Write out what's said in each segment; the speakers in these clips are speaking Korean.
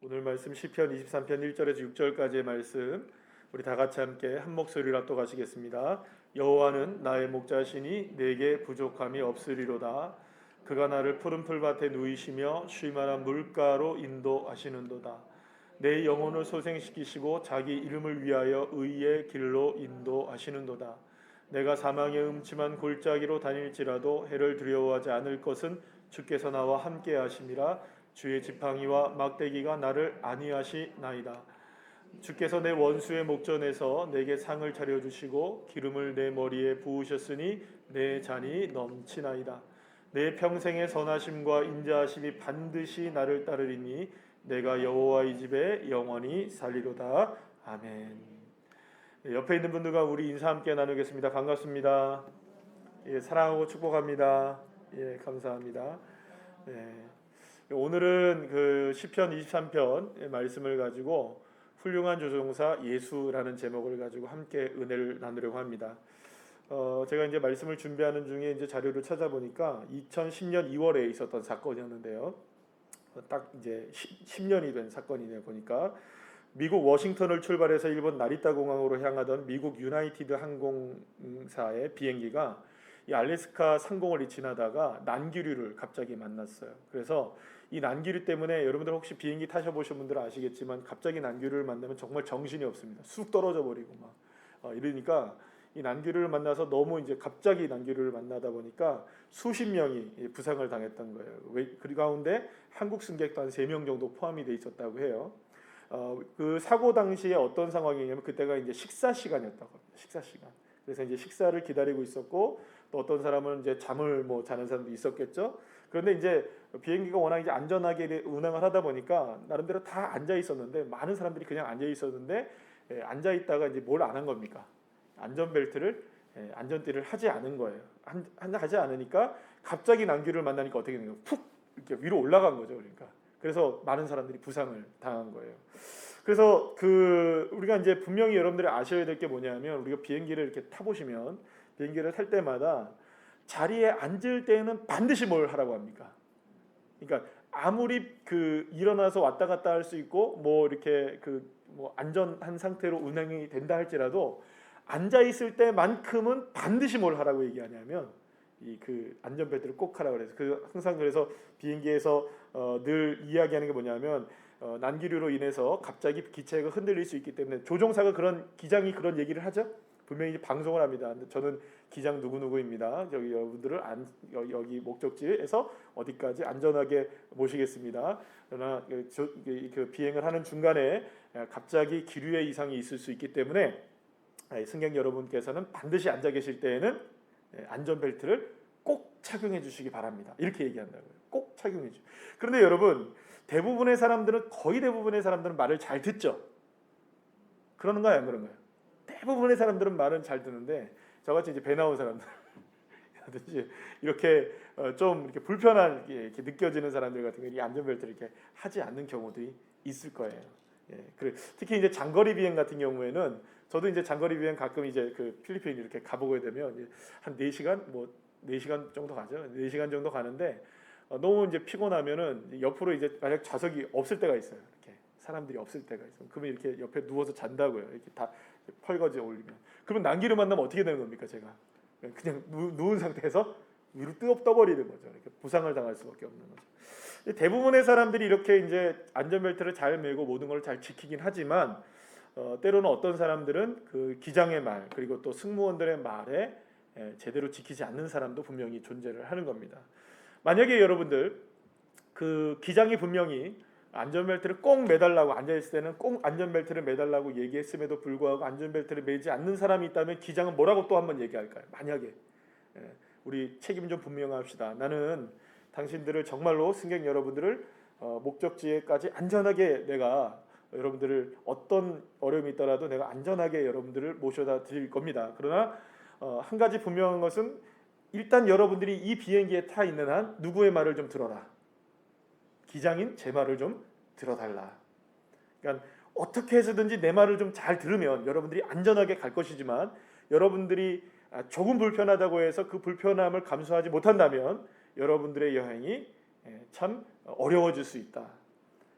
오늘 말씀 시편 23편 1절에서 6절까지의 말씀 우리 다 같이 함께 한 목소리로 합독하시겠습니다. 여호와는 나의 목자시니 내게 부족함이 없으리로다. 그가 나를 푸른 풀밭에 누이시며 쉴 만한 물가로 인도하시는도다. 내 영혼을 소생시키시고 자기 이름을 위하여 의의 길로 인도하시는도다. 내가 사망의 음침한 골짜기로 다닐지라도 해를 두려워하지 않을 것은 주께서 나와 함께 하심이라. 주의 지팡이와 막대기가 나를 안위하시나이다. 주께서 내 원수의 목전에서 내게 상을 차려주시고 기름을 내 머리에 부으셨으니 내 잔이 넘치나이다. 내 평생의 선하심과 인자하심이 반드시 나를 따르리니 내가 여호와의 집에 영원히 살리로다. 아멘. 옆에 있는 분들과 우리 인사 함께 나누겠습니다. 반갑습니다. 사랑하고 축복합니다. 감사합니다. 오늘은 그 시편 23편의 말씀을 가지고 훌륭한 조종사 예수라는 제목을 가지고 함께 은혜를 나누려고 합니다. 제가 이제 말씀을 준비하는 중에 이제 자료를 찾아보니까 2010년 2월에 있었던 사건이었는데요. 딱 이제 10년이 된 사건이네요. 보니까 미국 워싱턴을 출발해서 일본 나리타 공항으로 향하던 미국 유나이티드 항공사의 비행기가 이 알래스카 상공을 지나다가 난기류를 갑자기 만났어요. 그래서 이 난기류 때문에 여러분들 혹시 비행기 타셔보신 분들은 아시겠지만 갑자기 난기류를 만나면 정말 정신이 없습니다. 쑥 떨어져 버리고 막 이러니까 이 난기류를 만나서 너무 이제 갑자기 난기류를 만나다 보니까 수십 명이 부상을 당했던 거예요. 그 가운데 한국 승객도 한 3명 정도 포함이 돼 있었다고 해요. 그 사고 당시에 어떤 상황이냐면 그때가 이제 식사 시간이었다고 합니다. 식사 시간. 그래서 이제 식사를 기다리고 있었고 또 어떤 사람은 이제 잠을 자는 사람도 있었겠죠. 그런데 이제 비행기가 워낙 이제 안전하게 운항을 하다 보니까 나름대로 다 앉아 있었는데 많은 사람들이 그냥 앉아 있었는데 앉아 있다가 이제 뭘 안 한 겁니까? 안전벨트를 안전띠를 하지 않은 거예요. 하지 않으니까 갑자기 난기를 만나니까 어떻게 되는 거예요? 푹 이렇게 위로 올라간 거죠. 그러니까 그래서 많은 사람들이 부상을 당한 거예요. 그래서 우리가 이제 분명히 여러분들이 아셔야 될 게 뭐냐면 우리가 비행기를 이렇게 타보시면 비행기를 탈 때마다 자리에 앉을 때는 반드시 뭘 하라고 합니까? 그러니까 아무리 일어나서 왔다 갔다 할 수 있고 이렇게 안전한 상태로 운행이 된다 할지라도 앉아 있을 때만큼은 반드시 뭘 하라고 얘기하냐면 안전벨트를 꼭 하라고 그래서 항상 그래서 비행기에서 늘 이야기하는 게 뭐냐면 난기류로 인해서 갑자기 기체가 흔들릴 수 있기 때문에 조종사가 기장이 그런 얘기를 하죠. 분명히 방송을 합니다. 저는 기장 누구누구입니다. 저기 여러분들을 여기 목적지에서 어디까지 안전하게 모시겠습니다. 그러나 비행을 하는 중간에 갑자기 기류의 이상이 있을 수 있기 때문에 승객 여러분께서는 반드시 앉아 계실 때에는 안전벨트를 꼭 착용해 주시기 바랍니다. 이렇게 얘기한다고요. 꼭 착용해 주세요. 그런데 여러분 거의 대부분의 사람들은 말을 잘 듣죠. 그러는가요, 안 그런가요? 대부분의 사람들은 말은 잘 듣는데 저같이 이제 배 나온 사람들 이렇게 좀 이렇게 불편하게 이렇게 느껴지는 사람들 같은 경우 이 안전벨트를 이렇게 하지 않는 경우들이 있을 거예요. 특히 이제 장거리 비행 같은 경우에는 저도 이제 장거리 비행 가끔 이제 필리핀 이렇게 가보게 되면 이제 한 4시간 4시간 정도 가죠. 4시간 정도 가는데 너무 이제 피곤하면은 옆으로 이제 만약 좌석이 없을 때가 있어요. 이렇게 사람들이 없을 때가 있어요. 그러면 이렇게 옆에 누워서 잔다고요. 이렇게 다 펄거져 올리면. 그러면 난기를 만나면 어떻게 되는 겁니까, 제가? 그냥 누운 상태에서 위로 떠버리는 거죠. 이렇게 부상을 당할 수밖에 없는 거죠. 대부분의 사람들이 이렇게 이제 안전벨트를 잘 매고 모든 걸 잘 지키긴 하지만 때로는 어떤 사람들은 기장의 말 그리고 또 승무원들의 말에 제대로 지키지 않는 사람도 분명히 존재를 하는 겁니다. 만약에 여러분들 기장이 분명히 안전벨트를 꼭 매달라고 앉아있을 때는 꼭 안전벨트를 매달라고 얘기했음에도 불구하고 안전벨트를 매지 않는 사람이 있다면 기장은 뭐라고 또 한번 얘기할까요? 만약에 우리 책임 좀 분명합시다. 나는 당신들을 정말로 승객 여러분들을 목적지에까지 안전하게 내가 여러분들을 어떤 어려움이 있더라도 내가 안전하게 여러분들을 모셔다 드릴 겁니다. 그러나 한 가지 분명한 것은 일단 여러분들이 이 비행기에 타 있는 한 누구의 말을 좀 들어라. 기장인 제 말을 좀 들어달라. 그러니까 어떻게 해서든지 내 말을 좀 잘 들으면 여러분들이 안전하게 갈 것이지만 여러분들이 조금 불편하다고 해서 그 불편함을 감수하지 못한다면 여러분들의 여행이 참 어려워질 수 있다.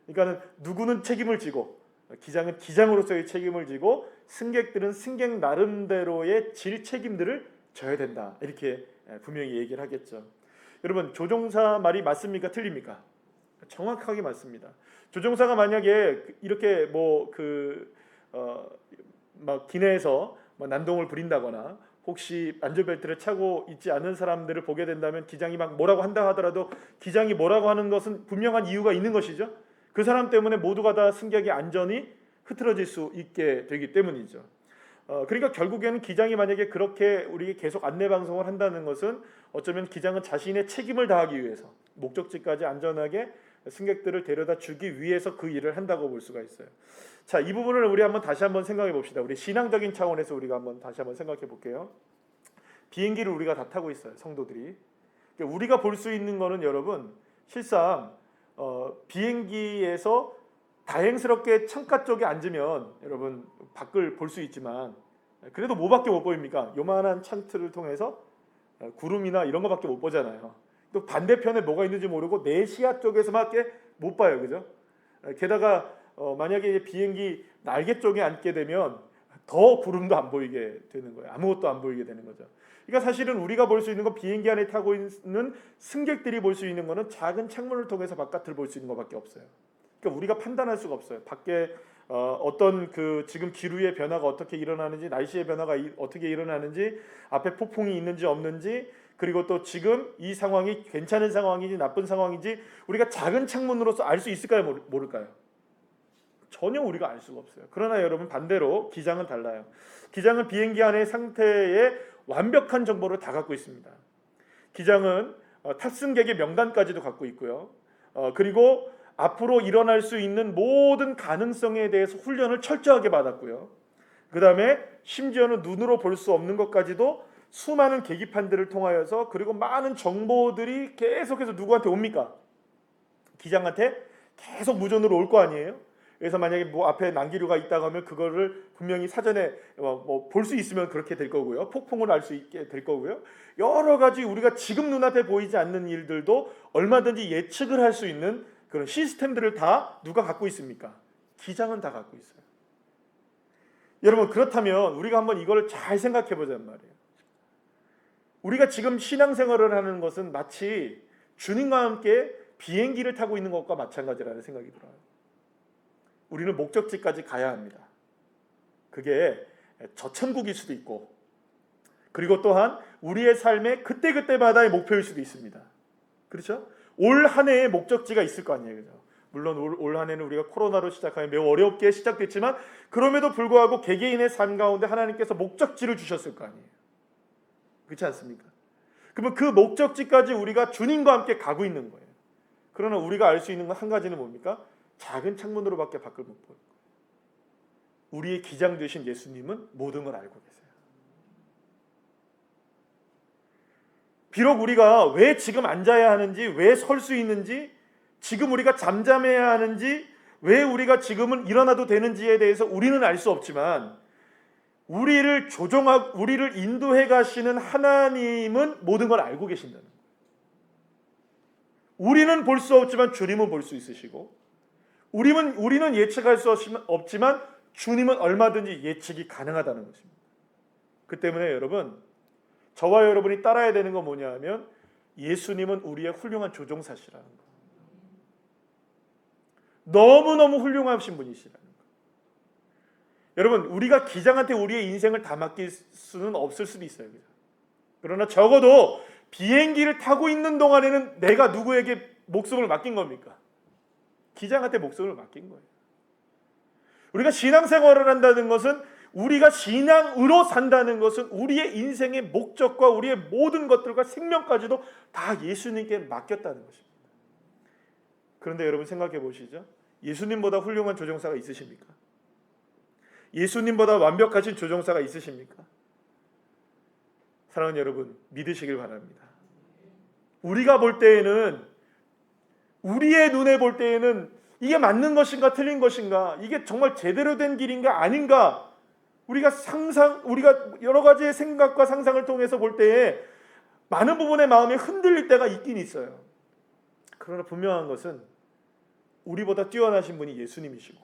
그러니까는 누구는 책임을 지고 기장은 기장으로서의 책임을 지고 승객들은 승객 나름대로의 질 책임들을 져야 된다. 이렇게 분명히 얘기를 하겠죠. 여러분, 조종사 말이 맞습니까? 틀립니까? 정확하게 맞습니다. 조종사가 만약에 이렇게 막 기내에서 난동을 부린다거나 혹시 안전벨트를 차고 있지 않은 사람들을 보게 된다면 기장이 막 뭐라고 한다 하더라도 기장이 뭐라고 하는 것은 분명한 이유가 있는 것이죠. 그 사람 때문에 모두가 다 승객의 안전이 흐트러질 수 있게 되기 때문이죠. 그러니까 결국에는 기장이 만약에 그렇게 우리에게 계속 안내 방송을 한다는 것은 어쩌면 기장은 자신의 책임을 다하기 위해서 목적지까지 안전하게 승객들을 데려다 주기 위해서 그 일을 한다고 볼 수가 있어요. 자, 이 부분을 우리 다시 한번 생각해 봅시다. 우리 신앙적인 차원에서 우리가 다시 한번 생각해 볼게요. 비행기를 우리가 다 타고 있어요, 성도들이. 그러니까 우리가 볼 수 있는 거는 여러분, 실상 비행기에서 다행스럽게 창가 쪽에 앉으면 여러분 밖을 볼 수 있지만 그래도 뭐밖에 못 보입니까? 요만한 창틀을 통해서 구름이나 이런 거밖에 못 보잖아요. 또 반대편에 뭐가 있는지 모르고 내 시야 쪽에서밖에 못 봐요, 그죠? 게다가 만약에 비행기 날개 쪽에 앉게 되면 더 구름도 안 보이게 되는 거예요. 아무것도 안 보이게 되는 거죠. 그러니까 사실은 우리가 볼 수 있는 건 비행기 안에 타고 있는 승객들이 볼 수 있는 거는 작은 창문을 통해서 바깥을 볼 수 있는 것밖에 없어요. 그러니까 우리가 판단할 수가 없어요. 밖에 어떤 지금 기류의 변화가 어떻게 일어나는지, 날씨의 변화가 어떻게 일어나는지, 앞에 폭풍이 있는지 없는지, 그리고 또 지금 이 상황이 괜찮은 상황인지 나쁜 상황인지 우리가 작은 창문으로서 알 수 있을까요? 모를까요? 전혀 우리가 알 수가 없어요. 그러나 여러분, 반대로 기장은 달라요. 기장은 비행기 안의 상태에 완벽한 정보를 다 갖고 있습니다. 기장은 탑승객의 명단까지도 갖고 있고요. 그리고 앞으로 일어날 수 있는 모든 가능성에 대해서 훈련을 철저하게 받았고요. 그 다음에 심지어는 눈으로 볼 수 없는 것까지도 수많은 계기판들을 통하여서, 그리고 많은 정보들이 계속해서 누구한테 옵니까? 기장한테 계속 무전으로 올 거 아니에요? 그래서 만약에 앞에 난기류가 있다고 하면 그거를 분명히 사전에 볼 수 있으면 그렇게 될 거고요. 폭풍을 알 수 있게 될 거고요. 여러 가지 우리가 지금 눈앞에 보이지 않는 일들도 얼마든지 예측을 할 수 있는 그런 시스템들을 다 누가 갖고 있습니까? 기장은 다 갖고 있어요. 여러분, 그렇다면 우리가 한번 이걸 잘 생각해 보자는 말이에요. 우리가 지금 신앙생활을 하는 것은 마치 주님과 함께 비행기를 타고 있는 것과 마찬가지라는 생각이 들어요. 우리는 목적지까지 가야 합니다. 그게 저천국일 수도 있고, 그리고 또한 우리의 삶의 그때그때마다의 목표일 수도 있습니다. 그렇죠? 올 한 해의 목적지가 있을 거 아니에요. 그죠? 물론 올 한 해는 우리가 코로나로 시작하여 매우 어렵게 시작됐지만 그럼에도 불구하고 개개인의 삶 가운데 하나님께서 목적지를 주셨을 거 아니에요. 그렇지 않습니까? 그러면 그 목적지까지 우리가 주님과 함께 가고 있는 거예요. 그러나 우리가 알 수 있는 건 한 가지는 뭡니까? 작은 창문으로밖에 밖을 못 보는 거예요. 우리의 기장 되신 예수님은 모든 걸 알고 계세요. 비록 우리가 왜 지금 앉아야 하는지, 왜 설 수 있는지, 지금 우리가 잠잠해야 하는지, 왜 우리가 지금은 일어나도 되는지에 대해서 우리는 알 수 없지만 우리를 조종하고 우리를 인도해 가시는 하나님은 모든 걸 알고 계신다는 거예요. 우리는 볼 수 없지만 주님은 볼 수 있으시고, 우리는 예측할 수 없지만 주님은 얼마든지 예측이 가능하다는 것입니다. 그 때문에 여러분, 저와 여러분이 따라야 되는 건 뭐냐 하면 예수님은 우리의 훌륭한 조종사시라는 거. 너무너무 훌륭하신 분이시라는 거. 여러분, 우리가 기장한테 우리의 인생을 다 맡길 수는 없을 수도 있어요. 그러나 적어도 비행기를 타고 있는 동안에는 내가 누구에게 목숨을 맡긴 겁니까? 기장한테 목숨을 맡긴 거예요. 우리가 신앙생활을 한다는 것은, 우리가 신앙으로 산다는 것은 우리의 인생의 목적과 우리의 모든 것들과 생명까지도 다 예수님께 맡겼다는 것입니다. 그런데 여러분 생각해 보시죠. 예수님보다 훌륭한 조종사가 있으십니까? 예수님보다 완벽하신 조종사가 있으십니까? 사랑하는 여러분, 믿으시길 바랍니다. 우리가 볼 때에는, 우리의 눈에 볼 때에는 이게 맞는 것인가 틀린 것인가, 이게 정말 제대로 된 길인가 아닌가, 우리가 여러 가지의 생각과 상상을 통해서 볼 때에 많은 부분의 마음이 흔들릴 때가 있긴 있어요. 그러나 분명한 것은 우리보다 뛰어나신 분이 예수님이시고,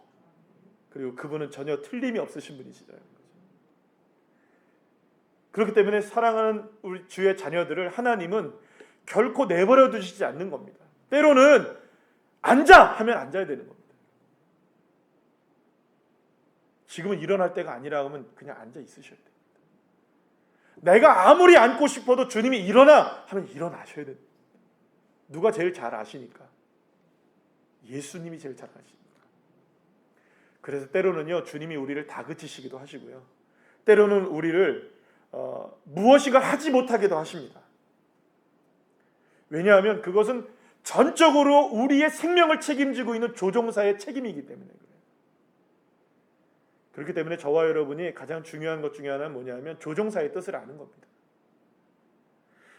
그리고 그분은 전혀 틀림이 없으신 분이시잖아요. 그렇기 때문에 사랑하는 우리 주의 자녀들을 하나님은 결코 내버려 두시지 않는 겁니다. 때로는 앉아 하면 앉아야 되는 겁니다. 지금은 일어날 때가 아니라 하면 그냥 앉아 있으셔야 됩니다. 내가 아무리 앉고 싶어도 주님이 일어나 하면 일어나셔야 됩니다. 누가 제일 잘 아시니까? 예수님이 제일 잘 아시니까. 그래서 때로는요, 주님이 우리를 다그치시기도 하시고요, 때로는 우리를 무엇인가 하지 못하게도 하십니다. 왜냐하면 그것은 전적으로 우리의 생명을 책임지고 있는 조종사의 책임이기 때문에 그래요. 그렇기 때문에 저와 여러분이 가장 중요한 것 중에 하나는 뭐냐면 조종사의 뜻을 아는 겁니다.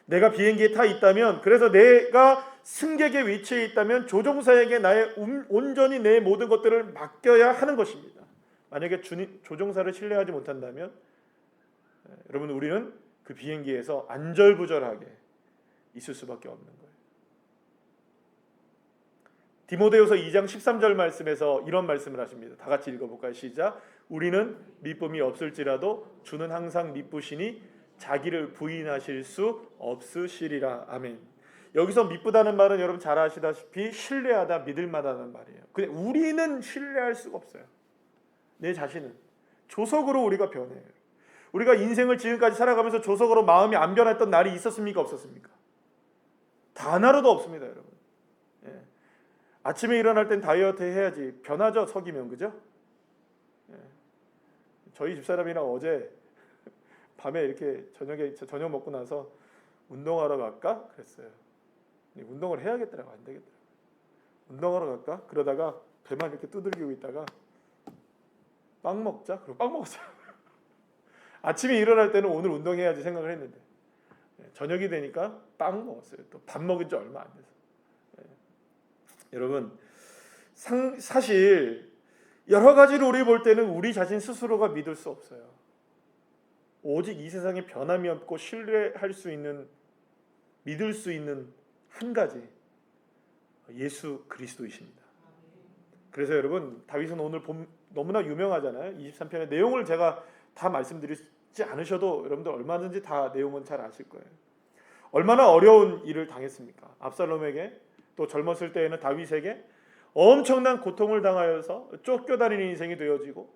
내가 비행기에 타 있다면, 그래서 내가 승객의 위치에 있다면 조종사에게 나의 온전히 내 모든 것들을 맡겨야 하는 것입니다. 만약에 조종사를 신뢰하지 못한다면 여러분, 우리는 그 비행기에서 안절부절하게 있을 수밖에 없는 거예요. 디모데후서 2장 13절 말씀에서 이런 말씀을 하십니다. 다 같이 읽어볼까요? 시작. 우리는 미쁨이 없을지라도 주는 항상 미쁘시니 자기를 부인하실 수 없으시리라. 아멘. 여기서 미쁘다는 말은 여러분 잘 아시다시피 신뢰하다, 믿을만하다는 말이에요. 근데 우리는 신뢰할 수가 없어요. 내 자신은 조석으로 우리가 변해요. 우리가 인생을 지금까지 살아가면서 조석으로 마음이 안 변했던 날이 있었습니까? 없었습니까? 단 하루도 없습니다, 여러분. 예. 아침에 일어날 땐 다이어트 해야지. 변하죠, 석이면. 그죠? 예. 저희 집사람이랑 어제 밤에 이렇게 저녁 먹고 나서 운동하러 갈까? 그랬어요. 운동을 해야겠더라고. 안 되겠더라고. 운동하러 갈까? 그러다가 배만 이렇게 두들기고 있다가 빵 먹자. 그리고 빵 먹었어요. 아침에 일어날 때는 오늘 운동해야지 생각을 했는데 저녁이 되니까 빵 먹었어요. 또 밥 먹은 지 얼마 안 돼서. 여러분, 사실 여러 가지로 우리 볼 때는 우리 자신 스스로가 믿을 수 없어요. 오직 이 세상에 변함이 없고 신뢰할 수 있는, 믿을 수 있는 한 가지, 예수 그리스도이십니다. 그래서 여러분, 다윗은 오늘 너무나 유명하잖아요. 23편의 내용을 제가 다 말씀드리지 않으셔도 여러분들 얼마든지 다 내용은 잘 아실 거예요. 얼마나 어려운 일을 당했습니까? 압살롬에게, 또 젊었을 때에는 다윗에게 엄청난 고통을 당하여서 쫓겨다니는 인생이 되어지고,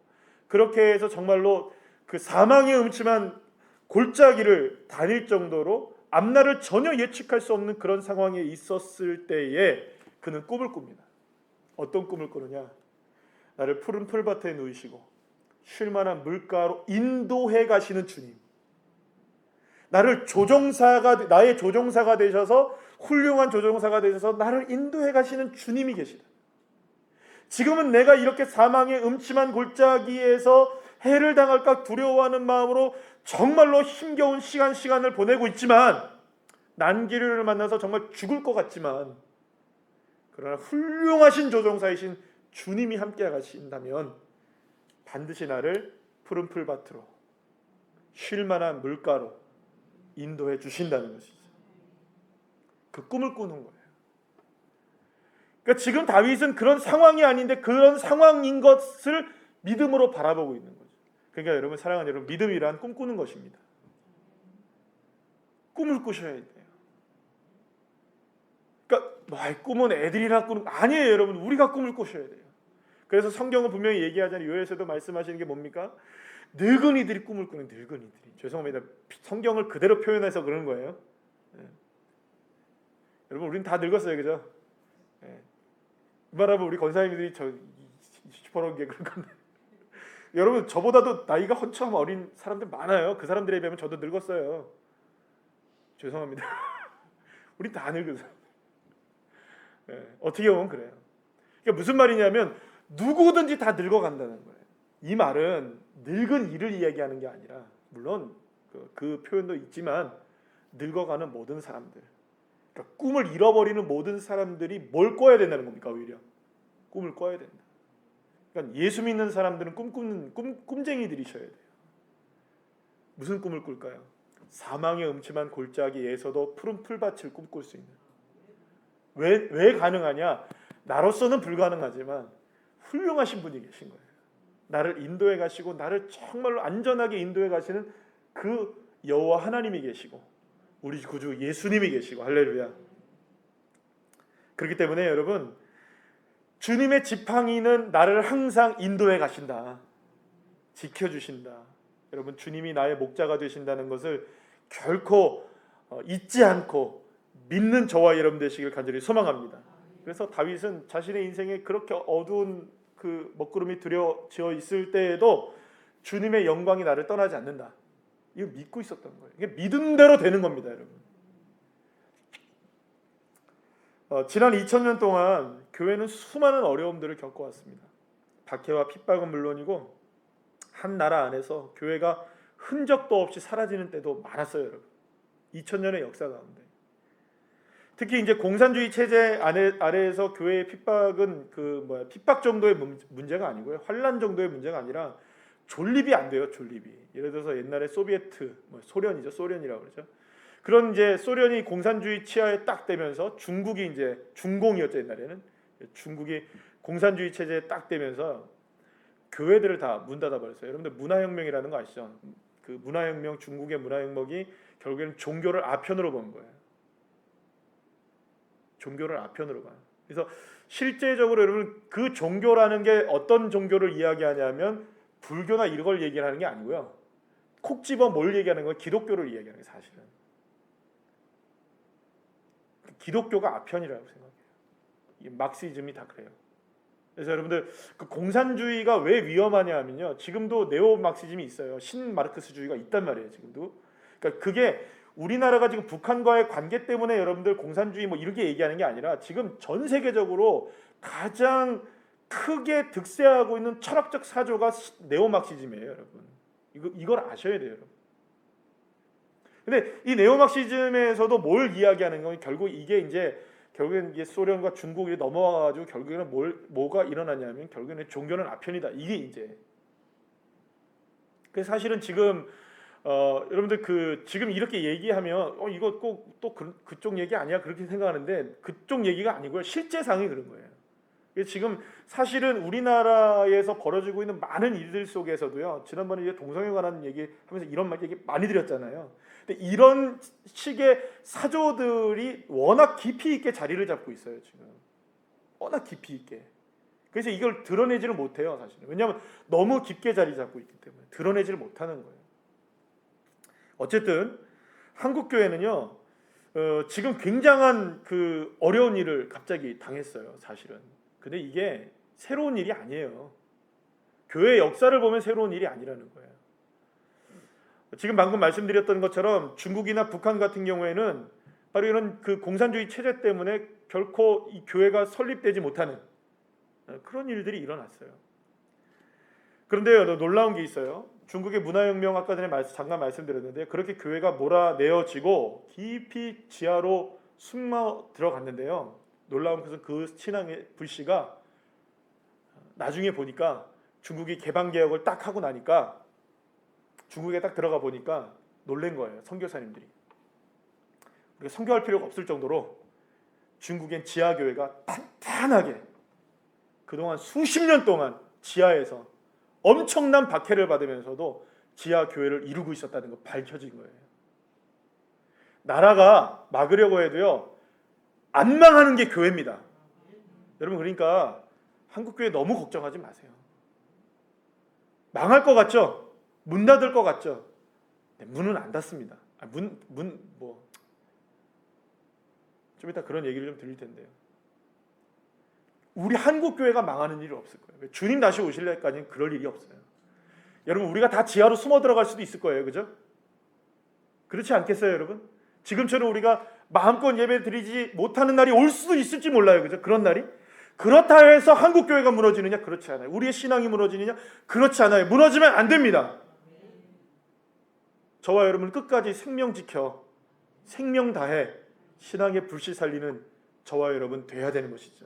그렇게 해서 정말로 그 사망의 음침한 골짜기를 다닐 정도로 앞날을 전혀 예측할 수 없는 그런 상황에 있었을 때에 그는 꿈을 꿉니다. 어떤 꿈을 꾸느냐? 나를 푸른 풀밭에 누이시고 쉴 만한 물가로 인도해 가시는 주님, 나의 조종사가 되셔서, 훌륭한 조종사가 되셔서 나를 인도해 가시는 주님이 계시다. 지금은 내가 이렇게 사망의 음침한 골짜기에서 해를 당할까 두려워하는 마음으로 정말로 힘겨운 시간을 보내고 있지만, 난기류를 만나서 정말 죽을 것 같지만, 그러나 훌륭하신 조종사이신 주님이 함께 가신다면 반드시 나를 푸른 풀밭으로 쉴 만한 물가로 인도해 주신다는 것이죠. 그 꿈을 꾸는 거예요. 그러니까 지금 다윗은 그런 상황이 아닌데 그런 상황인 것을 믿음으로 바라보고 있는 거죠. 그러니까 여러분, 사랑하는 여러분, 믿음이란 꿈꾸는 것입니다. 꿈을 꾸셔야 돼요. 그러니까 꿈은 애들이나 꾸는 거 아니에요, 여러분. 우리가 꿈을 꾸셔야 돼요. 그래서 성경은 분명히 얘기하잖아요. 요엘서도 말씀하시는 게 뭡니까? 늙은이들이 꿈을 꾸는, 늙은이들이. 죄송합니다. 성경을 그대로 표현해서 그러는 거예요. 여러분, 우리는 다 늙었어요, 그죠? 이 말하면 우리 권사님들이 저 시퍼런 게 그런 건데. 여러분, 저보다도 나이가 한참 어린 사람들 많아요. 그 사람들에 비하면 저도 늙었어요. 죄송합니다. 우리 다 늙었어요. 어떻게 보면 그래요. 그러니까 무슨 말이냐면 누구든지 다 늙어간다는 거예요. 이 말은 늙은 이를 이야기하는 게 아니라, 물론 그 표현도 있지만 늙어가는 모든 사람들, 그러니까 꿈을 잃어버리는 모든 사람들이 뭘 꿔야 된다는 겁니까? 오히려 꿈을 꿔야 된다. 그러니까 예수 믿는 사람들은 꿈꾸는 꿈쟁이들이셔야 돼요. 무슨 꿈을 꿀까요? 사망의 음침한 골짜기에서도 푸른 풀밭을 꿈꿀 수 있는. 왜 가능하냐? 나로서는 불가능하지만 훌륭하신 분이 계신 거예요. 나를 인도해 가시고 나를 정말로 안전하게 인도해 가시는 그 여호와 하나님이 계시고 우리 구주 예수님이 계시고, 할렐루야. 그렇기 때문에 여러분, 주님의 지팡이는 나를 항상 인도해 가신다, 지켜주신다. 여러분, 주님이 나의 목자가 되신다는 것을 결코 잊지 않고 믿는 저와 여러분 되시길 간절히 소망합니다. 그래서 다윗은 자신의 인생에 그렇게 어두운 그 먹구름이 들여지어 있을 때에도 주님의 영광이 나를 떠나지 않는다, 이거 믿고 있었던 거예요. 이게 믿은 대로 되는 겁니다, 여러분. 지난 2000년 동안 교회는 수많은 어려움들을 겪어왔습니다. 박해와 핍박은 물론이고 한 나라 안에서 교회가 흔적도 없이 사라지는 때도 많았어요, 여러분. 2000년의 역사 가운데 특히 이제 공산주의 체제 아래에서 교회의 핍박은 핍박 정도의 문제가 아니고요, 환란 정도의 문제가 아니라 존립이 안 돼요. 존립이. 예를 들어서 옛날에 소비에트, 소련이죠. 소련이라고 그러죠. 그런 이제 소련이 공산주의 치하에 딱 되면서 중국이 이제 중공이었죠. 옛날에는 중국이 공산주의 체제에 딱 되면서 교회들을 다 문 닫아 버렸어요. 여러분들 문화혁명이라는 거 아시죠? 그 문화혁명, 중국의 문화혁명이 결국에는 종교를 아편으로 본 거예요. 종교를 아편으로 봐요. 그래서 실제적으로 여러분, 그 종교라는 게 어떤 종교를 이야기하냐면 불교나 이런 걸 얘기하는 게 아니고요, 콕 집어 뭘 얘기하는 건 기독교를 이야기하는 게 사실은. 기독교가 아편이라고 생각해요. 이 막시즘이 다 그래요. 그래서 여러분들, 그 공산주의가 왜 위험하냐 하면요, 지금도 네오 막시즘이 있어요. 신마르크스주의가 있단 말이에요, 지금도. 그러니까 그게 우리나라가 지금 북한과의 관계 때문에 여러분들 공산주의 이렇게 얘기하는 게 아니라 지금 전 세계적으로 가장 크게 득세하고 있는 철학적 사조가 네오막시즘이에요, 여러분. 이걸 아셔야 돼요, 여러분. 근데 이 네오막시즘에서도 뭘 이야기하는 건 결국 결국엔 이게 소련과 중국이 넘어와가지고 결국에는 뭐가 일어나냐면 결국에는 종교는 아편이다. 이게 이제. 그래서 사실은 지금 여러분들 지금 이렇게 얘기하면 이거 꼭 또 그쪽 얘기 아니야 그렇게 생각하는데 그쪽 얘기가 아니고요, 실제 상황이 그런 거예요. 지금 사실은 우리나라에서 벌어지고 있는 많은 일들 속에서도요, 지난번에 이제 동성애에 관한 얘기하면서 이런 얘기 많이 드렸잖아요. 근데 이런 식의 사조들이 워낙 깊이 있게 자리를 잡고 있어요, 지금. 워낙 깊이 있게. 그래서 이걸 드러내지를 못해요, 사실은. 왜냐하면 너무 깊게 자리 잡고 있기 때문에 드러내지를 못하는 거예요. 어쨌든 한국 교회는요, 지금 굉장한 그 어려운 일을 갑자기 당했어요, 사실은. 근데 이게 새로운 일이 아니에요. 교회의 역사를 보면 새로운 일이 아니라는 거예요. 지금 방금 말씀드렸던 것처럼 중국이나 북한 같은 경우에는 바로 이런 그 공산주의 체제 때문에 결코 이 교회가 설립되지 못하는 그런 일들이 일어났어요. 그런데 놀라운 게 있어요. 중국의 문화혁명, 아까 전에 잠깐 말씀드렸는데, 그렇게 교회가 몰아내어지고 깊이 지하로 숨어 들어갔는데요, 놀라운 것은 그 신앙의 불씨가 나중에 보니까 중국이 개방개혁을 딱 하고 나니까 중국에 딱 들어가 보니까 놀란 거예요, 선교사님들이. 우리가 선교할 필요가 없을 정도로 중국엔 지하교회가 탄탄하게 그동안 수십 년 동안 지하에서 엄청난 박해를 받으면서도 지하교회를 이루고 있었다는 거 밝혀진 거예요. 나라가 막으려고 해도요, 안 망하는 게 교회입니다. 여러분, 그러니까 한국교회 너무 걱정하지 마세요. 망할 것 같죠? 문 닫을 것 같죠? 네, 문은 안 닫습니다. 좀 이따 그런 얘기를 좀 드릴 텐데요. 우리 한국교회가 망하는 일이 없을 거예요. 주님 다시 오실 때까지는 그럴 일이 없어요. 여러분, 우리가 다 지하로 숨어 들어갈 수도 있을 거예요. 그죠? 그렇지 않겠어요, 여러분? 지금처럼 우리가 마음껏 예배 드리지 못하는 날이 올 수도 있을지 몰라요. 그죠? 그런 날이. 그렇다 해서 한국교회가 무너지느냐? 그렇지 않아요. 우리의 신앙이 무너지느냐? 그렇지 않아요. 무너지면 안 됩니다. 저와 여러분 끝까지 생명 지켜, 생명 다해 신앙의 불씨 살리는 저와 여러분 돼야 되는 것이죠.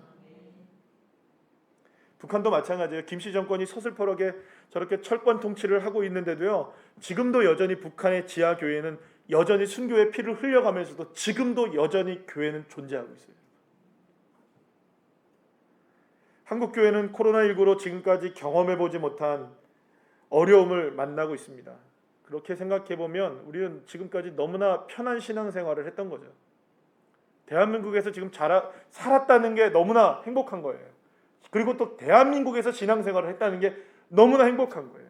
북한도 마찬가지예요. 김씨 정권이 서슬퍼렇게 저렇게 철권 통치를 하고 있는데도요, 지금도 여전히 북한의 지하 교회는 여전히 순교의 피를 흘려가면서도 지금도 여전히 교회는 존재하고 있어요. 한국 교회는 코로나19로 지금까지 경험해 보지 못한 어려움을 만나고 있습니다. 그렇게 생각해 보면 우리는 지금까지 너무나 편한 신앙생활을 했던 거죠. 대한민국에서 지금 살았다는 게 너무나 행복한 거예요. 그리고 또 대한민국에서 신앙생활을 했다는 게 너무나 행복한 거예요.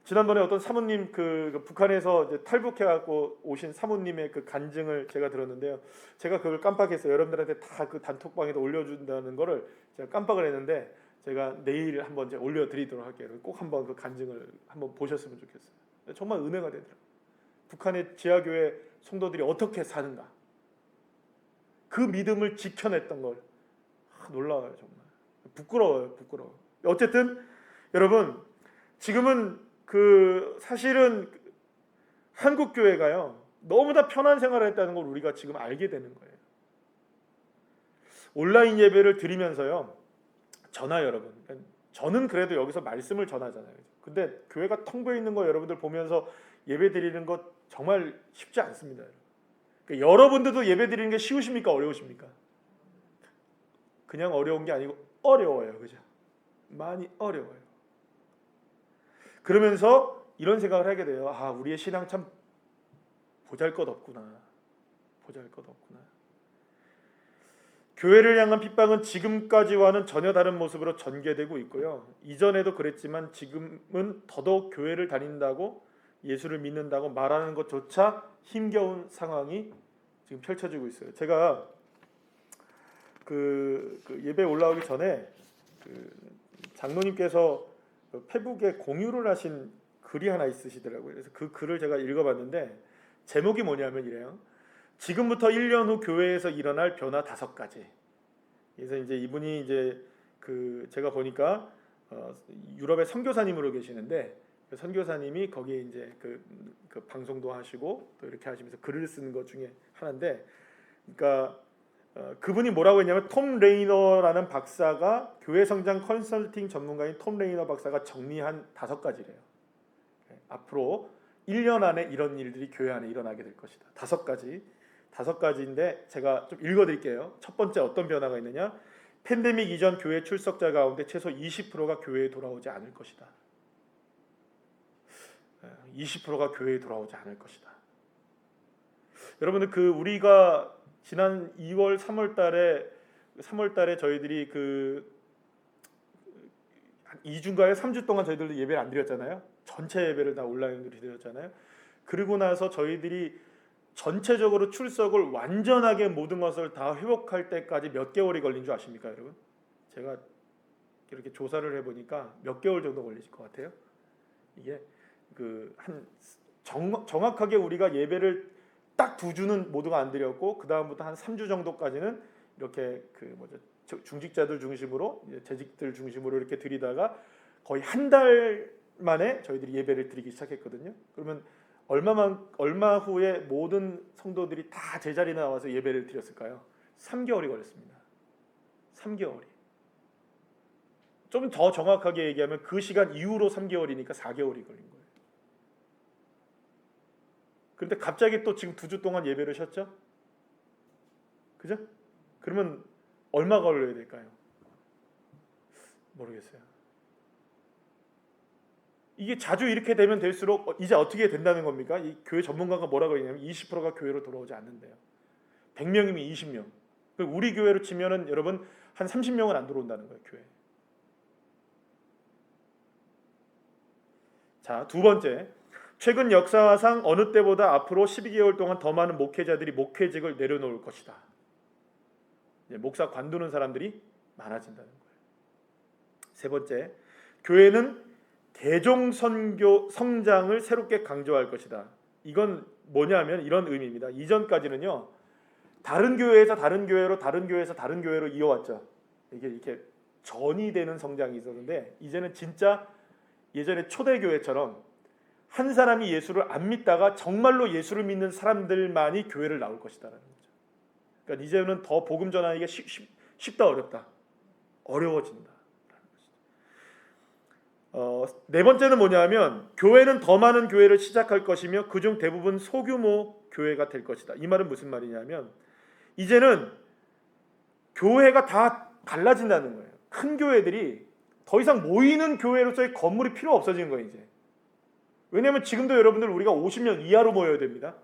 지난번에 어떤 사모님 북한에서 이제 탈북해갖고 오신 사모님의 그 간증을 제가 들었는데요. 제가 그걸 깜빡했어요. 여러분들한테 다 그 단톡방에다 올려준다는 거를 제가 깜빡을 했는데 제가 내일 한번 이제 올려드리도록 할게요. 꼭 한번 그 간증을 한번 보셨으면 좋겠어요. 정말 은혜가 되더라고요. 북한의 지하교회 성도들이 어떻게 사는가, 그 믿음을 지켜냈던 걸 놀라워요. 정말 부끄러워요. 부끄러워. 어쨌든 여러분, 지금은 사실은 한국 교회가요 너무나 편한 생활을 했다는 걸 우리가 지금 알게 되는 거예요. 온라인 예배를 드리면서요, 저나 여러분, 저는 그래도 여기서 말씀을 전하잖아요. 근데 교회가 텅 비어 있는 거 여러분들 보면서 예배 드리는 것 정말 쉽지 않습니다. 그러니까 여러분들도 예배 드리는 게 쉬우십니까? 어려우십니까? 그냥 어려운 게 아니고 어려워요. 그죠? 많이 어려워요. 그러면서 이런 생각을 하게 돼요. 아, 우리의 신앙 참 보잘것없구나. 보잘것없구나. 교회를 향한 핍박은 지금까지와는 전혀 다른 모습으로 전개되고 있고요. 이전에도 그랬지만 지금은 더더욱 교회를 다닌다고, 예수를 믿는다고 말하는 것조차 힘겨운 상황이 지금 펼쳐지고 있어요. 제가 그 예배 올라오기 전에 장로님께서 페북에 공유를 하신 글이 하나 있으시더라고요. 그래서 그 글을 제가 읽어봤는데 제목이 뭐냐면 이래요. 지금부터 1년 후 교회에서 일어날 변화 5가지. 그래서 이제 이분이 이제 제가 보니까 유럽의 선교사님으로 계시는데, 그 선교사님이 거기에 이제 그 방송도 하시고 또 이렇게 하시면서 글을 쓰는 것 중에 하나인데, 그러니까 그분이 뭐라고 했냐면, 톰 레이너라는 박사가, 교회 성장 컨설팅 전문가인 톰 레이너 박사가 정리한 5가지래요. 앞으로 1년 안에 이런 일들이 교회 안에 일어나게 될 것이다. 5가지인데 제가 좀 읽어드릴게요. 첫 번째, 어떤 변화가 있느냐? 팬데믹 이전 교회 출석자 가운데 최소 20%가 교회에 돌아오지 않을 것이다. 20%가 교회에 돌아오지 않을 것이다. 여러분들, 우리가 지난 2월 3월 달에 저희들이 2주인가요? 3주 동안 저희들도 예배를 안 드렸잖아요. 전체 예배를 다 온라인으로 드렸잖아요. 그리고 나서 저희들이 전체적으로 출석을 완전하게 모든 것을 다 회복할 때까지 몇 개월이 걸린 줄 아십니까, 여러분? 제가 이렇게 조사를 해보니까 몇 개월 정도 걸리실 것 같아요. 이게 정확하게 우리가 예배를 딱 2주는 모두가 안 드렸고, 그 다음부터 한 3주 정도까지는 이렇게 중직자들 중심으로, 재직들 중심으로 이렇게 드리다가 거의 한 달 만에 저희들이 예배를 드리기 시작했거든요. 그러면 얼마 후에 모든 성도들이 다 제자리에 나와서 예배를 드렸을까요? 3개월이 걸렸습니다. 3개월이. 좀 더 정확하게 얘기하면 그 시간 이후로 3개월이니까 4개월이 걸린 거예요. 그런데 갑자기 또 지금 2주 동안 예배를 쉬었죠? 그죠? 그러면 얼마 걸려야 될까요? 모르겠어요. 이게 자주 이렇게 되면 될수록 이제 어떻게 된다는 겁니까? 이 교회 전문가가 뭐라고 했냐면 20%가 교회로 돌아오지 않는데요. 100명이면 20명. 우리 교회로 치면은 여러분 한 30명은 안 들어온다는 거예요, 교회. 자, 2번째. 최근 역사상 어느 때보다 앞으로 12개월 동안 더 많은 목회자들이 목회직을 내려놓을 것이다. 목사 관두는 사람들이 많아진다는 거예요. 3번째. 교회는 대종 선교 성장을 새롭게 강조할 것이다. 이건 뭐냐면 이런 의미입니다. 이전까지는요, 다른 교회에서 다른 교회로, 다른 교회에서 다른 교회로 이어왔죠. 이게 이렇게 전이 되는 성장이 있었는데, 이제는 진짜 예전에 초대교회처럼 한 사람이 예수를 안 믿다가 정말로 예수를 믿는 사람들만이 교회를 나올 것이다라는 거죠. 그러니까 이제는 더 복음 전하기가 쉽다, 어렵다? 어려워진다. 4번째는 뭐냐면, 교회는 더 많은 교회를 시작할 것이며 그중 대부분 소규모 교회가 될 것이다. 이 말은 무슨 말이냐면, 이제는 교회가 다 달라진다는 거예요. 큰 교회들이 더 이상 모이는 교회로서의 건물이 필요 없어지는 거예요, 이제. 왜냐하면 지금도 여러분들 우리가 50명 이하로 모여야 됩니다.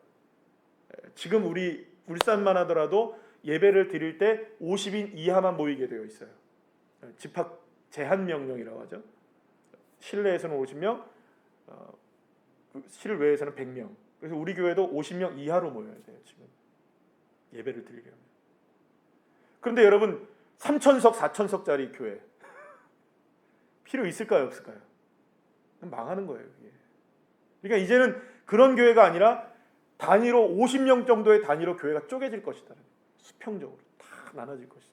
지금 우리 울산만 하더라도 예배를 드릴 때 50인 이하만 모이게 되어 있어요. 집합 제한 명령이라고 하죠. 실내에서는 50명, 실외에서는 100명. 그래서 우리 교회도 50명 이하로 모여야 돼요, 지금. 예배를 드리려면. 그런데 여러분 3천석, 4천석짜리 교회 필요 있을까요, 없을까요? 망하는 거예요, 이게. 그러니까 이제는 그런 교회가 아니라 단위로 50명 정도의 단위로 교회가 쪼개질 것이다. 수평적으로 다 나눠질 것이다.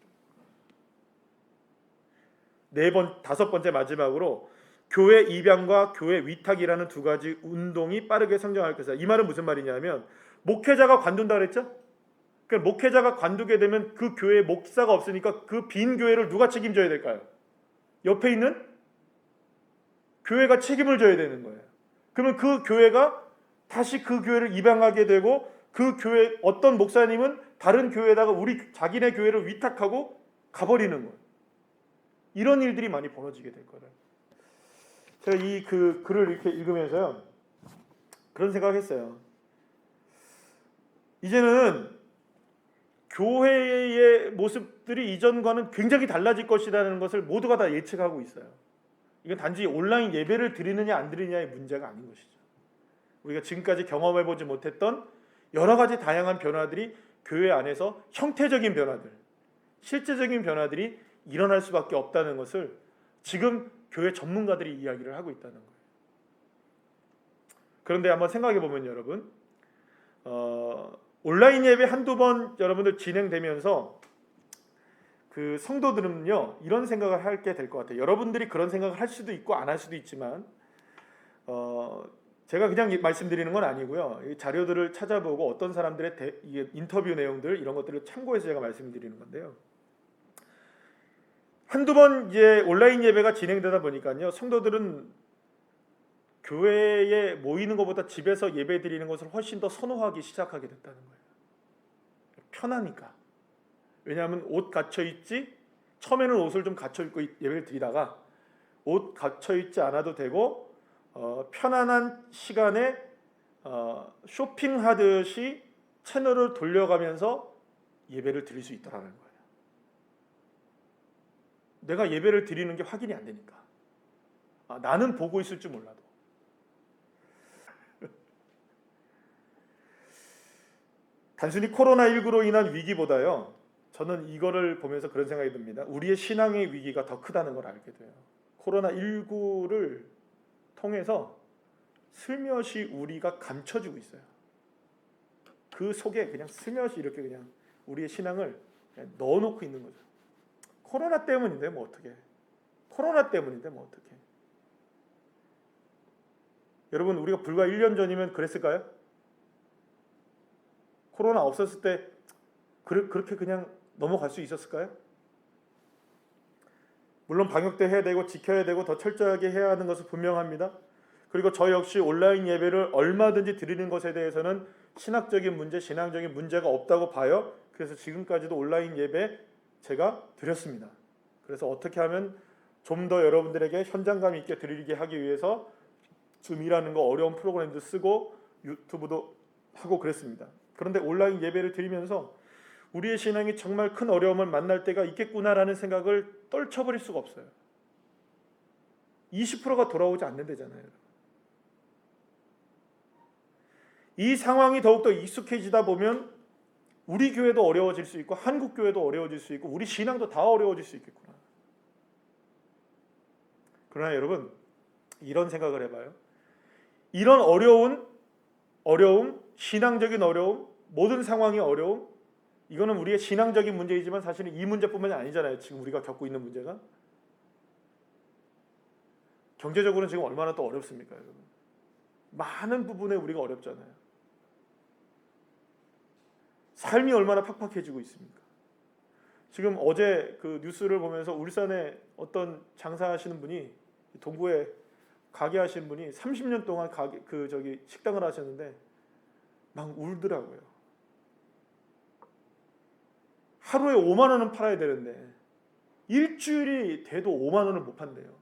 다섯 번째 마지막으로 교회 입양과 교회 위탁이라는 두 가지 운동이 빠르게 성장할 것이다. 이 말은 무슨 말이냐면 목회자가 관둔다 그랬죠? 그러니까 목회자가 관두게 되면 그 교회에 목사가 없으니까 그 빈 교회를 누가 책임져야 될까요? 옆에 있는 교회가 책임을 져야 되는 거예요. 그러면 그 교회가 다시 그 교회를 입양하게 되고 그 교회 어떤 목사님은 다른 교회에다가 자기네 교회를 위탁하고 가버리는 거예요. 이런 일들이 많이 벌어지게 될 거예요. 제가 이 글을 이렇게 읽으면서요 그런 생각했어요. 이제는 교회의 모습들이 이전과는 굉장히 달라질 것이라는 것을 모두가 다 예측하고 있어요. 이건 단지 온라인 예배를 드리느냐 안 드리느냐의 문제가 아닌 것이죠. 우리가 지금까지 경험해보지 못했던 여러 가지 다양한 변화들이 교회 안에서 형태적인 변화들, 실제적인 변화들이 일어날 수밖에 없다는 것을 지금 교회 전문가들이 이야기를 하고 있다는 거예요. 그런데 한번 생각해 보면 여러분, 온라인 예배 한두 번 여러분들 진행되면서 그 성도들은요 이런 생각을 하게 될 것 같아요. 여러분들이 그런 생각을 할 수도 있고 안 할 수도 있지만 제가 그냥 말씀드리는 건 아니고요. 이 자료들을 찾아보고 어떤 사람들의 인터뷰 내용들 이런 것들을 참고해서 제가 말씀드리는 건데요. 한두 번 이제 온라인 예배가 진행되다 보니까요. 성도들은 교회에 모이는 것보다 집에서 예배 드리는 것을 훨씬 더 선호하기 시작하게 됐다는 거예요. 편하니까. 왜냐하면 옷 갖춰 있지 처음에는 옷을 좀 갖춰 입고 예배를 드리다가 옷 갖춰 있지 않아도 되고 편안한 시간에 쇼핑하듯이 채널을 돌려가면서 예배를 드릴 수 있다는 거예요. 내가 예배를 드리는 게 확인이 안 되니까. 나는 보고 있을 줄 몰라도. 단순히 코로나19로 인한 위기보다요. 저는 이거를 보면서 그런 생각이 듭니다. 우리의 신앙의 위기가 더 크다는 걸 알게 돼요. 코로나19를 통해서 슬며시 우리가 감춰주고 있어요. 그 속에 그냥 슬며시 이렇게 그냥 우리의 신앙을 넣어놓고 있는 거죠. 코로나 때문인데 뭐 어떻게? 코로나 때문인데 뭐 어떻게? 여러분 우리가 불과 1년 전이면 그랬을까요? 코로나 없었을 때 그렇게 그냥 넘어갈 수 있었을까요? 물론 방역도 해야 되고 지켜야 되고 더 철저하게 해야 하는 것은 분명합니다. 그리고 저 역시 온라인 예배를 얼마든지 드리는 것에 대해서는 신학적인 문제, 신앙적인 문제가 없다고 봐요. 그래서 지금까지도 온라인 예배 제가 드렸습니다. 그래서 어떻게 하면 좀 더 여러분들에게 현장감 있게 드리게 하기 위해서 줌이라는 거 어려운 프로그램도 쓰고 유튜브도 하고 그랬습니다. 그런데 온라인 예배를 드리면서 우리의 신앙이 정말 큰 어려움을 만날 때가 있겠구나라는 생각을 떨쳐버릴 수가 없어요. 20%가 돌아오지 않는다잖아요. 이 상황이 더욱더 익숙해지다 보면 우리 교회도 어려워질 수 있고 한국 교회도 어려워질 수 있고 우리 신앙도 다 어려워질 수 있겠구나. 그러나 여러분 이런 생각을 해봐요. 이런 어려움, 신앙적인 어려움, 모든 상황이 어려움, 이거는 우리의 신앙적인 문제이지만 사실은 이 문제뿐만이 아니잖아요. 지금 우리가 겪고 있는 문제가. 경제적으로는 지금 얼마나 또 어렵습니까, 여러분? 많은 부분에 우리가 어렵잖아요. 삶이 얼마나 팍팍해지고 있습니까? 지금 어제 그 뉴스를 보면서 울산에 어떤 장사하시는 분이 동구에 가게 하시는 분이 30년 동안 식당을 하셨는데 막 울더라고요. 하루에 5만 원은 팔아야 되는데 일주일이 돼도 5만 원을 못 판대요.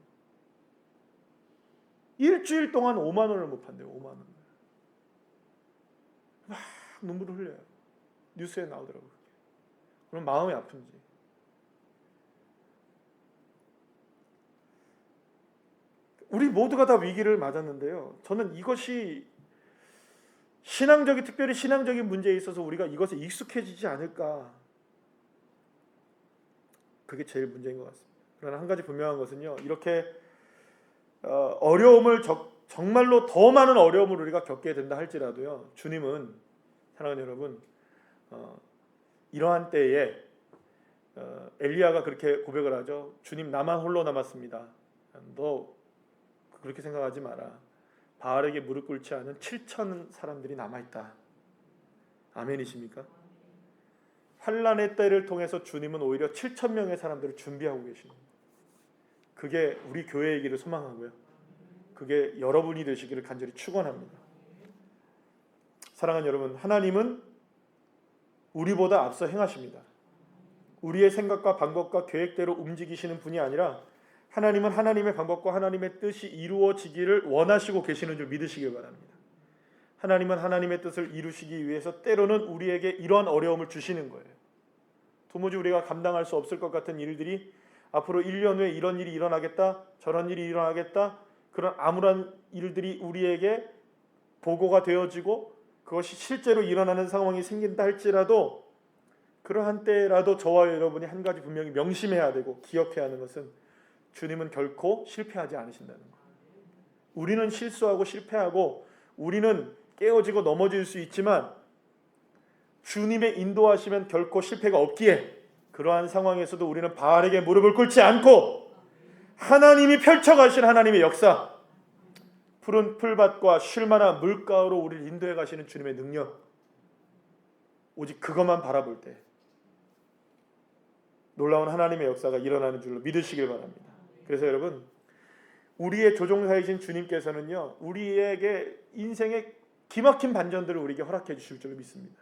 일주일 동안 5만 원을 못 판대요. 5만 원. 막 눈물을 흘려요. 뉴스에 나오더라고요. 그럼 마음이 아픈지. 우리 모두가 다 위기를 맞았는데요. 저는 이것이 특별히 신앙적인 문제에 있어서 우리가 이것에 익숙해지지 않을까. 그게 제일 문제인 것 같습니다. 그러나 한 가지 분명한 것은요. 이렇게 어려움을 정말로 더 많은 어려움을 우리가 겪게 된다 할지라도요. 주님은 사랑하는 여러분, 이러한 때에 엘리야가 그렇게 고백을 하죠. 주님, 나만 홀로 남았습니다. 너 그렇게 생각하지 마라. 바알에게 무릎 꿇지 않은 7천 사람들이 남아있다. 아멘이십니까? 환난의 때를 통해서 주님은 오히려 7천 명의 사람들을 준비하고 계십니다. 그게 우리 교회이기를 소망하고요. 그게 여러분이 되시기를 간절히 축원합니다. 사랑하는 여러분, 하나님은 우리보다 앞서 행하십니다. 우리의 생각과 방법과 계획대로 움직이시는 분이 아니라 하나님은 하나님의 방법과 하나님의 뜻이 이루어지기를 원하시고 계시는 줄 믿으시길 바랍니다. 하나님은 하나님의 뜻을 이루시기 위해서 때로는 우리에게 이러한 어려움을 주시는 거예요. 도무지 우리가 감당할 수 없을 것 같은 일들이 앞으로 1년 후에 이런 일이 일어나겠다, 저런 일이 일어나겠다, 그런 암울한 일들이 우리에게 보고가 되어지고 그것이 실제로 일어나는 상황이 생긴다 할지라도 그러한 때라도 저와 여러분이 한 가지 분명히 명심해야 되고 기억해야 하는 것은 주님은 결코 실패하지 않으신다는 것. 우리는 실수하고 실패하고 우리는 깨어지고 넘어질 수 있지만 주님의 인도하시면 결코 실패가 없기에 그러한 상황에서도 우리는 바알에게 무릎을 꿇지 않고 하나님이 펼쳐가신 하나님의 역사, 푸른 풀밭과 쉴만한 물가로 우리를 인도해 가시는 주님의 능력, 오직 그것만 바라볼 때 놀라운 하나님의 역사가 일어나는 줄로 믿으시길 바랍니다. 그래서 여러분, 우리의 조종사이신 주님께서는요, 우리에게 인생의 기막힌 반전들을 우리에게 허락해 주실 줄로 믿습니다.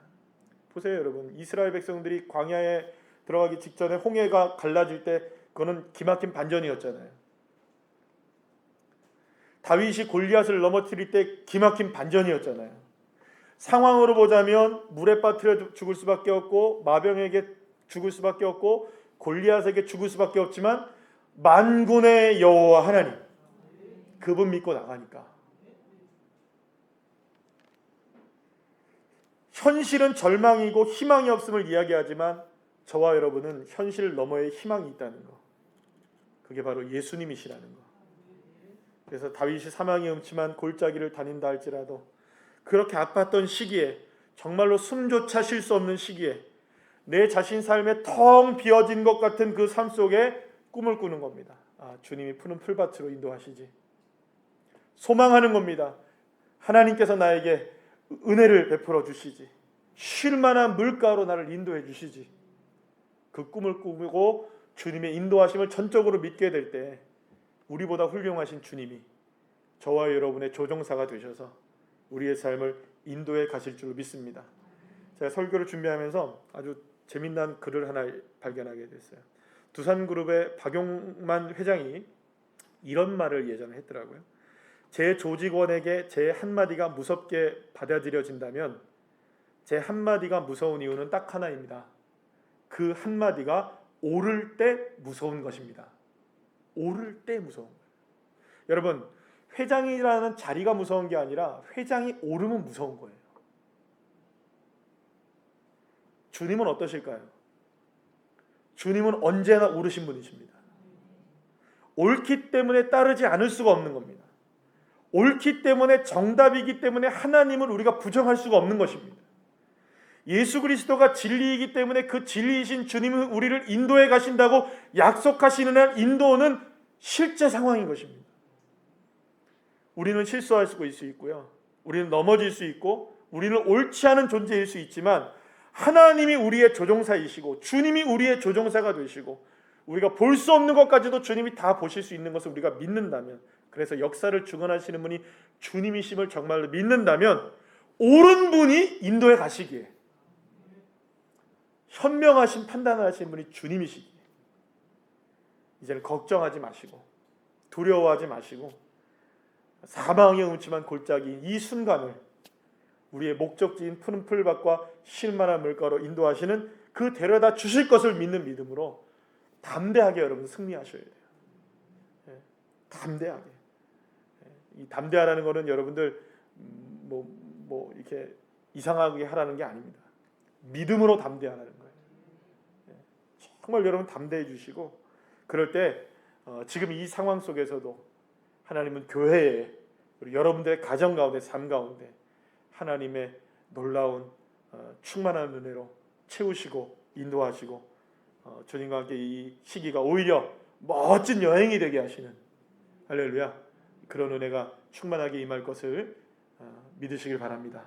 보세요 여러분, 이스라엘 백성들이 광야에 들어가기 직전에 홍해가 갈라질 때 그거는 기막힌 반전이었잖아요. 다윗이 골리앗을 넘어뜨릴 때 기막힌 반전이었잖아요. 상황으로 보자면 물에 빠뜨려 죽을 수밖에 없고 마병에게 죽을 수밖에 없고 골리앗에게 죽을 수밖에 없지만 만군의 여호와 하나님, 그분 믿고 나가니까. 현실은 절망이고 희망이 없음을 이야기하지만 저와 여러분은 현실 너머에 희망이 있다는 거, 그게 바로 예수님이시라는 거. 그래서 다윗이 사망의 음침한 골짜기를 다닌다 할지라도 그렇게 아팠던 시기에, 정말로 숨조차 쉴 수 없는 시기에 내 자신 삶에 텅 비어진 것 같은 그 삶 속에 꿈을 꾸는 겁니다. 주님이 푸른 풀밭으로 인도하시지. 소망하는 겁니다. 하나님께서 나에게 은혜를 베풀어 주시지. 쉴 만한 물가로 나를 인도해 주시지. 그 꿈을 꾸고 주님의 인도하심을 전적으로 믿게 될 때 우리보다 훌륭하신 주님이 저와 여러분의 조종사가 되셔서 우리의 삶을 인도해 가실 줄로 믿습니다. 제가 설교를 준비하면서 아주 재미난 글을 하나 발견하게 됐어요. 두산그룹의 박용만 회장이 이런 말을 예전에 했더라고요. 제 조직원에게 제 한마디가 무섭게 받아들여진다면 제 한마디가 무서운 이유는 딱 하나입니다. 그 한마디가 오를 때 무서운 것입니다. 오를 때 무서운 거예요. 여러분, 회장이라는 자리가 무서운 게 아니라 회장이 오르면 무서운 거예요. 주님은 어떠실까요? 주님은 언제나 오르신 분이십니다. 옳기 때문에 따르지 않을 수가 없는 겁니다. 옳기 때문에, 정답이기 때문에 하나님을 우리가 부정할 수가 없는 것입니다. 예수 그리스도가 진리이기 때문에 그 진리이신 주님은 우리를 인도해 가신다고 약속하시는 한 인도는 실제 상황인 것입니다. 우리는 실수할 수 있고요. 우리는 넘어질 수 있고 우리는 옳지 않은 존재일 수 있지만 하나님이 우리의 조종사이시고 주님이 우리의 조종사가 되시고 우리가 볼 수 없는 것까지도 주님이 다 보실 수 있는 것을 우리가 믿는다면, 그래서 역사를 주관하시는 분이 주님이심을 정말로 믿는다면 옳은 분이 인도해 가시기에, 현명하신 판단을 하시는 분이 주님이시기에 이제는 걱정하지 마시고 두려워하지 마시고 사망의 음침한 골짜기인 이 순간을 우리의 목적지인 푸른 풀밭과 쉴만한 물가로 인도하시는 그 데려다 주실 것을 믿는 믿음으로 담대하게 여러분 승리하셔야 돼요. 담대하게. 이 담대하라는 것은 여러분들 이렇게 이상하게 하라는 게 아닙니다. 믿음으로 담대하라는 거예요. 정말 여러분 담대해 주시고 그럴 때 지금 이 상황 속에서도 하나님은 교회에 그리고 여러분들의 가정 가운데 삶 가운데 하나님의 놀라운 충만한 은혜로 채우시고 인도하시고 주님과 함께 이 시기가 오히려 멋진 여행이 되게 하시는 할렐루야 그런 은혜가 충만하게 임할 것을 믿으시길 바랍니다.